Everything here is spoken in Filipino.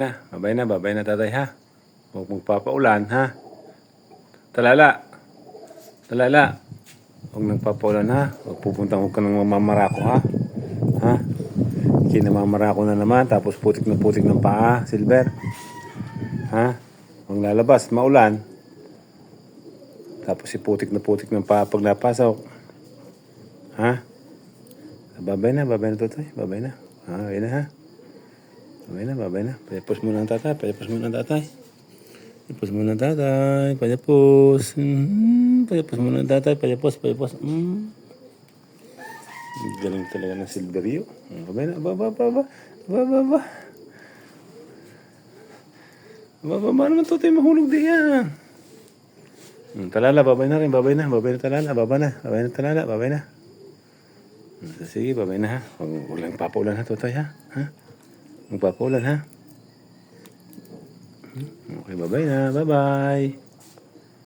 Babay na tatay ha. Huwag magpapaulan ha. Talala. Huwag nagpapaulan ha. Huwag ka nang mamamarako ha. Ha? Kinamamarako na naman. Tapos putik ng paa, Silver. Ha? Huwag lalabas, maulan. Tapos putik ng paa pag napasok. Ha? Babay na tutoy. Babay na. Babay na ha. Babay na. Payapos muna ang tatay. Payapos muna ang tatay. Payapos. Payapos muna ang tatay. Payapos. Galing talaga ng Silverio. Babay na. Baba. Naman tutoy mahulog di yan. Talala, babay na rin. Babay na talala. Babay na. Sige, babay na ha. Huwag lang papaulan ha, tutoy ha. Magpapaulan ha. Okay, babay na. Bye-bye.